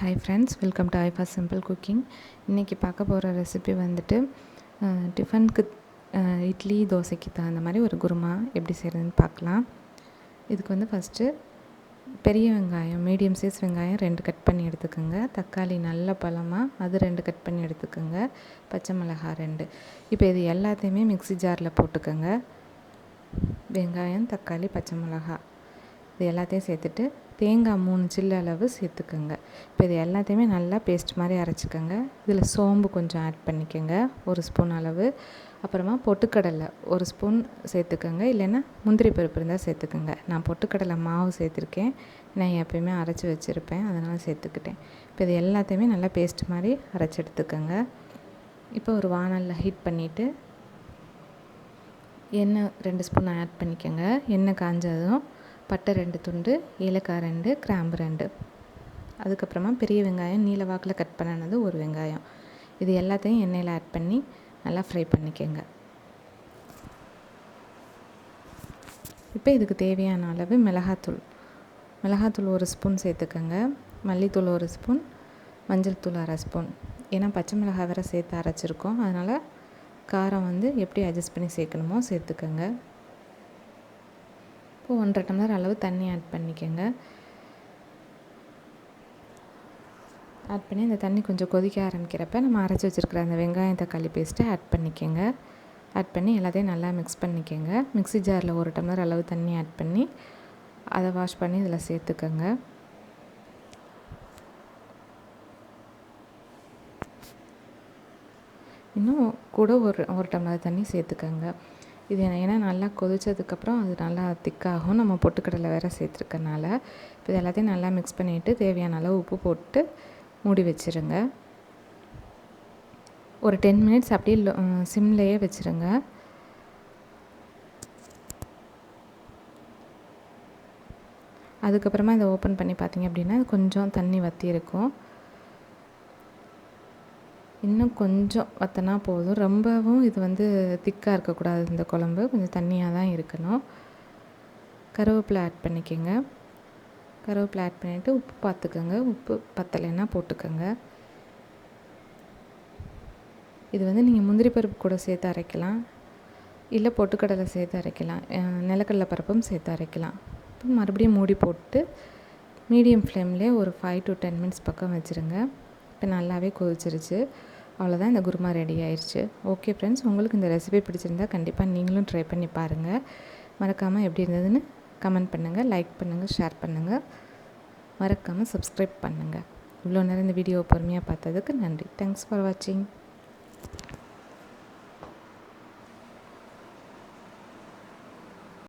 Hi friends, welcome to Ayfas simple cooking. இன்றைக்கி பார்க்க போகிற ரெசிபி வந்துட்டு டிஃபனுக்கு இட்லி தோசைக்கு தகுந்த மாதிரி ஒரு குருமா எப்படி செய்கிறதுன்னு பார்க்கலாம். இதுக்கு வந்து ஃபஸ்ட்டு பெரிய வெங்காயம் மீடியம் சைஸ் வெங்காயம் 2 கட் பண்ணி எடுத்துக்கோங்க. தக்காளி நல்ல பழமாக அது 2 கட் பண்ணி எடுத்துக்கோங்க. பச்சை மிளகாய் 2. இப்போ இது எல்லாத்தையுமே மிக்ஸி ஜாரில் போட்டுக்கோங்க. வெங்காயம், தக்காளி, பச்சை மிளகாய் இது எல்லாத்தையும் சேர்த்துட்டு தேங்காய் 3 சில்லு அளவு சேர்த்துக்கோங்க. இப்போ இது எல்லாத்தையுமே நல்லா பேஸ்ட் மாதிரி அரைச்சிக்கோங்க. இதில் சோம்பு கொஞ்சம் ஆட் பண்ணிக்கோங்க, 1 ஸ்பூன் அளவு. அப்புறமா பொட்டுக்கடலை 1 ஸ்பூன் சேர்த்துக்கோங்க, இல்லைன்னா முந்திரி பருப்பு இருந்தால் சேர்த்துக்கோங்க. நான் பொட்டுக்கடலை மாவு சேர்த்துருக்கேன், நான் எப்போயுமே அரைச்சி வச்சுருப்பேன், அதனால் சேர்த்துக்கிட்டேன். இப்போ இது எல்லாத்தையுமே நல்லா பேஸ்ட் மாதிரி அரைச்சி எடுத்துக்கோங்க. இப்போ ஒரு வானலில் ஹீட் பண்ணிவிட்டு எண்ணெய் 2 ஸ்பூன் ஆட் பண்ணிக்கோங்க. எண்ணெய் காஞ்சதும் பட்டை 2 துண்டு, ஏலக்காய் 2, கிராம்பு 2, அதுக்கப்புறமா பெரிய வெங்காயம் நீல வாக்கில் கட் பண்ணினது 1 வெங்காயம். இது எல்லாத்தையும் எண்ணெயில் ஆட் பண்ணி நல்லா ஃப்ரை பண்ணிக்கோங்க. இப்போ இதுக்கு தேவையான அளவு மிளகாத்தூள் 1 ஸ்பூன் சேர்த்துக்கோங்க. மல்லித்தூள் 1 ஸ்பூன், மஞ்சள் தூள் 1/2 ஸ்பூன். ஏன்னா பச்சை மிளகாய் வேறு சேர்த்து அரைச்சிருக்கோம், அதனால் காரம் வந்து எப்படி அட்ஜஸ்ட் பண்ணி சேர்க்கணுமோ சேர்த்துக்கோங்க. இப்போ 1.5 டம்ளர் அளவு தண்ணி ஆட் பண்ணிக்கோங்க. ஆட் பண்ணி அந்த தண்ணி கொஞ்சம் கொதிக்க ஆரம்பிக்கிறப்ப நம்ம அரைச்சி வச்சுருக்கிற அந்த வெங்காயம் தக்காளி பேஸ்ட்டை ஆட் பண்ணிக்கோங்க. ஆட் பண்ணி எல்லாத்தையும் நல்லா மிக்ஸ் பண்ணிக்கோங்க. மிக்ஸி ஜாரில் 1 டம்ளர் அளவு தண்ணி ஆட் பண்ணி அதை வாஷ் பண்ணி இதில் சேர்த்துக்கோங்க. இன்னும் கூட ஒரு டம்ளர் தண்ணி சேர்த்துக்கோங்க. இது ஏன்னா நல்லா கொதித்ததுக்கப்புறம் அது நல்லா திக்காகும், நம்ம பொட்டுக்கடலை வேறு சேர்த்துருக்கனால. இப்போ இது எல்லாத்தையும் நல்லா மிக்ஸ் பண்ணிவிட்டு தேவையான அளவு உப்பு போட்டு மூடி வச்சுருங்க. ஒரு 10 மினிட்ஸ் அப்படியே சிம்லேயே வச்சுருங்க. அதுக்கப்புறமா இதை ஓப்பன் பண்ணி பார்த்திங்க அப்படின்னா கொஞ்சம் தண்ணி வற்றி இருக்கும். இன்னும் கொஞ்சம் வற்றினா போதும், ரொம்பவும் இது வந்து திக்காக இருக்கக்கூடாது. இந்த குழம்பு கொஞ்சம் தண்ணியாக தான் இருக்கணும். கருவேப்பிலை ஆட் பண்ணிக்கோங்க. கருவேப்பிலை ஆட் பண்ணிவிட்டு உப்பு பார்த்துக்கோங்க, உப்பு பத்தலைன்னா போட்டுக்கோங்க. இது வந்து நீங்கள் முந்திரி பருப்பு கூட சேர்த்து அரைக்கலாம், இல்லை பொட்டுக்கடலை சேர்த்து அரைக்கலாம், நிலக்கடலை பருப்பும் சேர்த்து அரைக்கலாம். இப்போ மறுபடியும் மூடி போட்டு மீடியம் ஃப்ளேம்லேயே ஒரு 5 to 10 மினிட்ஸ் பக்கம் வச்சுருங்க. இப்போ நல்லாவே கொதிச்சிருச்சு. அவ்வளோதான், இந்த குருமா ரெடி ஆயிடுச்சு. ஓகே ஃப்ரெண்ட்ஸ், உங்களுக்கு இந்த ரெசிபி பிடிச்சிருந்தா கண்டிப்பாக நீங்களும் ட்ரை பண்ணி பாருங்கள். மறக்காமல் எப்படி இருந்ததுன்னு கமெண்ட் பண்ணுங்கள், லைக் பண்ணுங்கள், ஷேர் பண்ணுங்கள். மறக்காமல் சப்ஸ்கிரைப் பண்ணுங்கள். இவ்வளோ நேரம் இந்த வீடியோவை பொறுமையாக பார்த்ததுக்கு நன்றி. தேங்க்ஸ் ஃபார் வாட்சிங்.